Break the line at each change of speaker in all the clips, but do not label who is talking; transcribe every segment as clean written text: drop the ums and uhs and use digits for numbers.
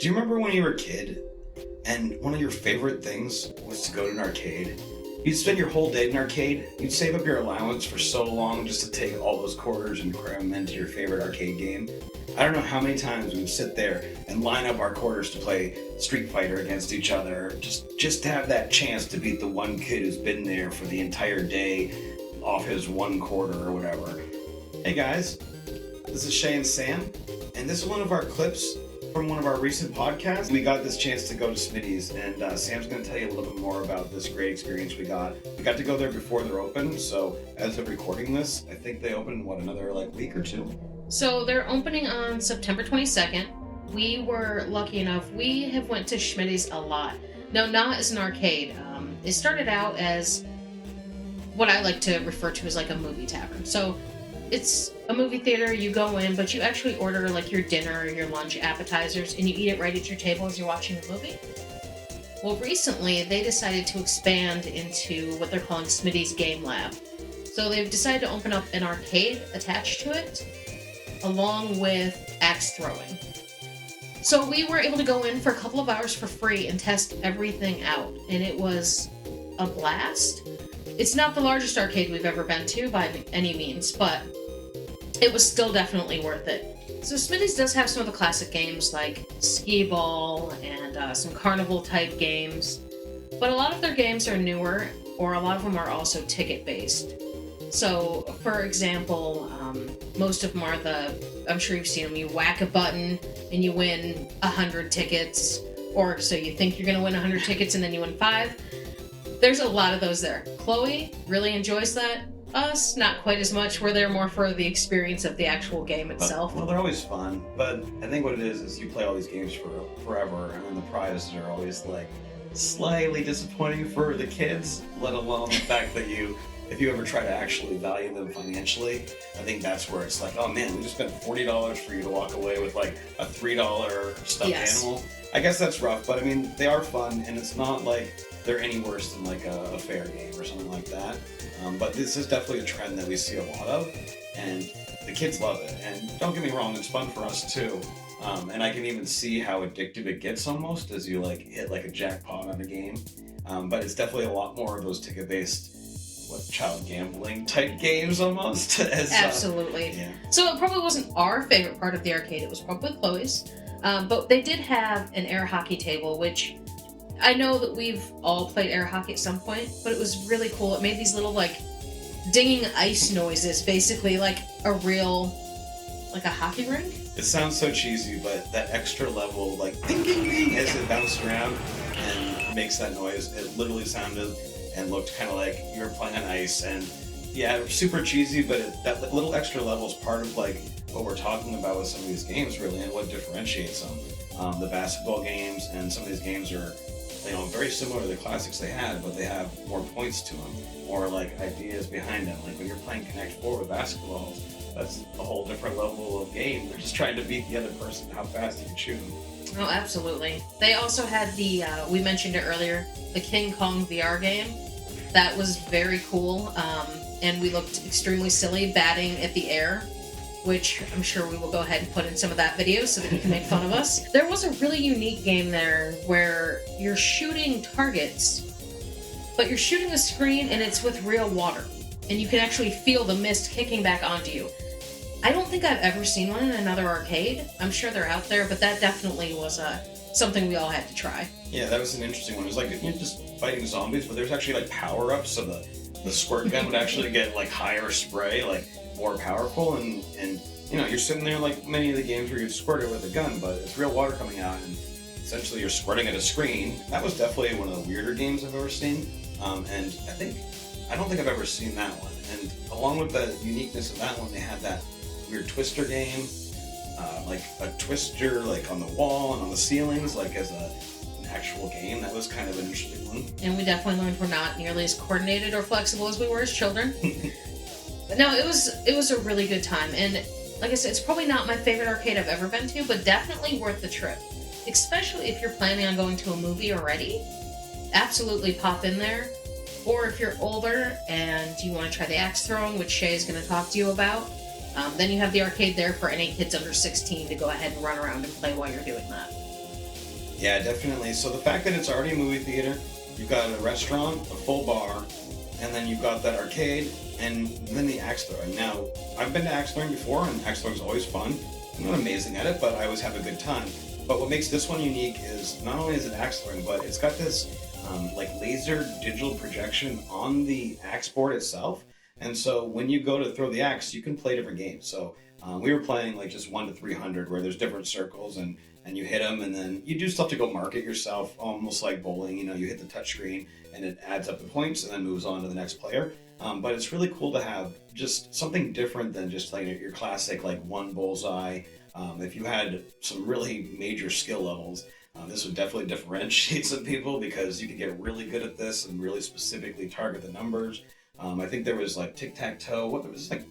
Do you remember when you were a kid and one of your favorite things was to go to an arcade? You'd spend your whole day in an arcade, you'd save up your allowance for so long just to take all those quarters and cram them into your favorite arcade game. I don't know how many times we would sit there and line up our quarters to play Street Fighter against each other, just to have that chance to beat the one kid who's been there for the entire day off his one quarter or whatever. Hey guys, this is Shay and Sam, and this is one of our clips from one of our recent podcasts. We got this chance to go to Smitty's, and Sam's going to tell you a little bit more about this great experience we got. We got to go there before they're open, so as of recording this, I think they open, another week or two?
So they're opening on September 22nd. We were lucky enough, we have went to Smitty's a lot. No, not as an arcade. It started out as what I like to refer to as a movie tavern. So it's a movie theater, you go in, but you actually order your dinner or your lunch appetizers and you eat it right at your table as you're watching the movie. Well, recently they decided to expand into what they're calling Smitty's Game Lab. So they've decided to open up an arcade attached to it, along with axe throwing. So we were able to go in for a couple of hours for free and test everything out, and it was a blast. It's not the largest arcade we've ever been to by any means, but it was still definitely worth it. So Smitty's does have some of the classic games like skee ball and some carnival type games, but a lot of their games are newer, or a lot of them are also ticket based. So for example, most of them are I'm sure you've seen them, you whack a button and you win 100 tickets, or so you think you're going to win 100 tickets and then you win 5. There's a lot of those there. Chloe really enjoys that. Us, not quite as much. We're there more for the experience of the actual game itself.
Well, they're always fun, but I think what it is you play all these games for forever, and then the prizes are always slightly disappointing for the kids, let alone the fact that if you ever try to actually value them financially, I think that's where it's oh man, we just spent $40 for you to walk away with a $3 stuffed animal. I guess that's rough, but I mean, they are fun, and it's not they're any worse than a fair game or something like that. But this is definitely a trend that we see a lot of, and the kids love it. And don't get me wrong, it's fun for us too. And I can even see how addictive it gets almost as you hit a jackpot on a game. But it's definitely a lot more of those ticket-based child gambling type games almost.
Absolutely.
Yeah.
So it probably wasn't our favorite part of the arcade, it was probably Chloe's. But they did have an air hockey table, which I know that we've all played air hockey at some point, but it was really cool. It made these little dinging ice noises, basically a real, a hockey rink.
It sounds so cheesy, but that extra level, ding ding ding, as it bounced around and makes that noise, it literally sounded and looked kind of like you were playing on ice. And yeah, super cheesy, but that little extra level is part of what we're talking about with some of these games, really, and what differentiates them. The basketball games and some of these games are very similar to the classics they had, but they have more points to them, more ideas behind them. When you're playing Connect 4 with basketballs, that's a whole different level of game. They're just trying to beat the other person, how fast you can shoot them.
Oh, absolutely. They also had we mentioned it earlier, the King Kong VR game. That was very cool, and we looked extremely silly batting at the air, which I'm sure we will go ahead and put in some of that video so that you can make fun of us. There was a really unique game there where you're shooting targets, but you're shooting a screen and it's with real water, and you can actually feel the mist kicking back onto you. I don't think I've ever seen one in another arcade. I'm sure they're out there, but that definitely was something we all had to try.
Yeah, that was an interesting one. It was you're just fighting zombies, but there's actually power-ups, so the squirt gun would actually get higher spray, more powerful, and you're sitting there many of the games where you squirt it with a gun, but it's real water coming out, and essentially you're squirting at a screen. That was definitely one of the weirder games I've ever seen, and I don't think I've ever seen that one. And along with the uniqueness of that one, they had that weird twister game, a twister on the wall and on the ceilings, as an actual game. That was kind of an interesting one.
And we definitely learned we're not nearly as coordinated or flexible as we were as children. But no, it was a really good time, and like I said, it's probably not my favorite arcade I've ever been to, but definitely worth the trip. Especially if you're planning on going to a movie already, absolutely pop in there. Or if you're older and you want to try the axe throwing, which Shay is going to talk to you about, then you have the arcade there for any kids under 16 to go ahead and run around and play while you're doing that.
Yeah, definitely. So the fact that it's already a movie theater, you've got a restaurant, a full bar, and then you've got that arcade, and then the axe throwing. Now, I've been to axe throwing before, and axe throwing is always fun. I'm not amazing at it, but I always have a good time. But what makes this one unique is not only is it axe throwing, but it's got this like laser digital projection on the axe board itself. And so when you go to throw the axe, you can play different games. So we were playing like just 1 to 300, where there's different circles, and you hit them, and then you do stuff to go mark it yourself, almost like bowling. You know, you hit the touch screen, and it adds up the points, and then moves on to the next player. But it's really cool to have just something different than just like your classic like one bullseye. If you had some really major skill levels, this would definitely differentiate some people, because you could get really good at this and really specifically target the numbers. I think there was like tic-tac-toe. What, there was like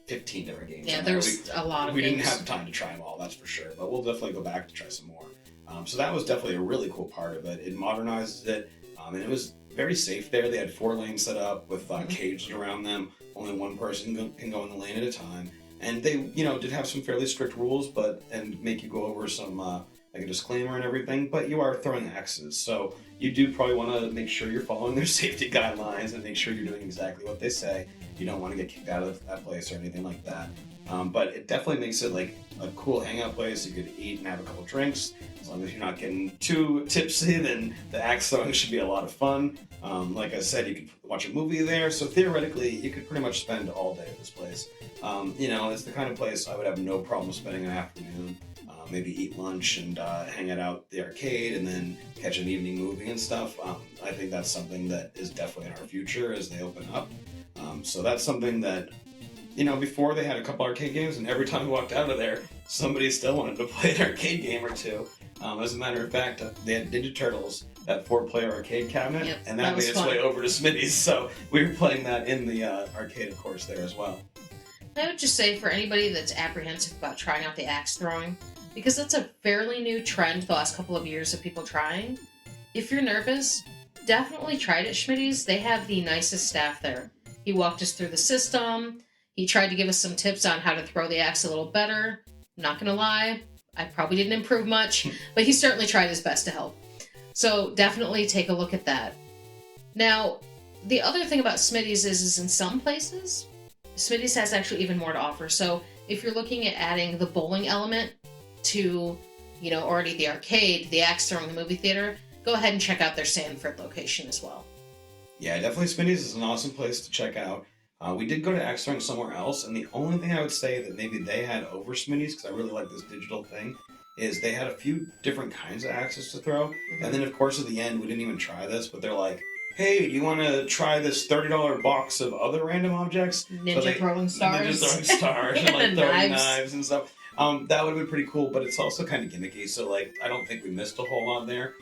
15 different games.
Yeah, there's a lot of games.
We didn't have time to try them all, that's for sure. But we'll definitely go back to try some more. So that was definitely a really cool part of it. It modernized it, and it was very safe there. They had 4 lanes set up with cages around them. Only one person can go in the lane at a time. And they, did have some fairly strict rules, and make you go over some like a disclaimer and everything. But you are throwing axes, so you do probably want to make sure you're following their safety guidelines and make sure you're doing exactly what they say. You don't want to get kicked out of that place or anything like that. But it definitely makes it like a cool hangout place. You could eat and have a couple drinks. As long as you're not getting too tipsy, then the axe throwing should be a lot of fun. Like I said, you could watch a movie there. So theoretically, you could pretty much spend all day at this place. It's the kind of place I would have no problem spending an afternoon. Maybe eat lunch and hang out at the arcade, and then catch an evening movie and stuff. I think that's something that is definitely in our future as they open up. So that's something that, before they had a couple arcade games, and every time we walked out of there, somebody still wanted to play an arcade game or two. As a matter of fact, they had Ninja Turtles, that 4-player arcade cabinet,
yep,
and that made its way over to Smitty's. So we were playing that in the arcade, of course, there as well.
I would just say, for anybody that's apprehensive about trying out the axe throwing, because that's a fairly new trend the last couple of years of people trying, if you're nervous, definitely try it at Schmitty's. They have the nicest staff there. He walked us through the system. He tried to give us some tips on how to throw the axe a little better. I'm not going to lie, I probably didn't improve much, but he certainly tried his best to help. So definitely take a look at that. Now, the other thing about Smitty's is in some places, Smitty's has actually even more to offer. So if you're looking at adding the bowling element to, already the arcade, the axe throwing, the movie theater, go ahead and check out their Sanford location as well.
Yeah, definitely Smitty's is an awesome place to check out. We did go to axe throwing somewhere else, and the only thing I would say that maybe they had over Smitty's, because I really like this digital thing, is they had a few different kinds of axes to throw. Mm-hmm. And then, of course, at the end, we didn't even try this, but they're like, hey, do you want to try this $30 box of other random objects?
Ninja throwing stars.
Ninja throwing stars and like throwing knives and stuff. That would have been pretty cool, but it's also kind of gimmicky, so like I don't think we missed a whole lot there.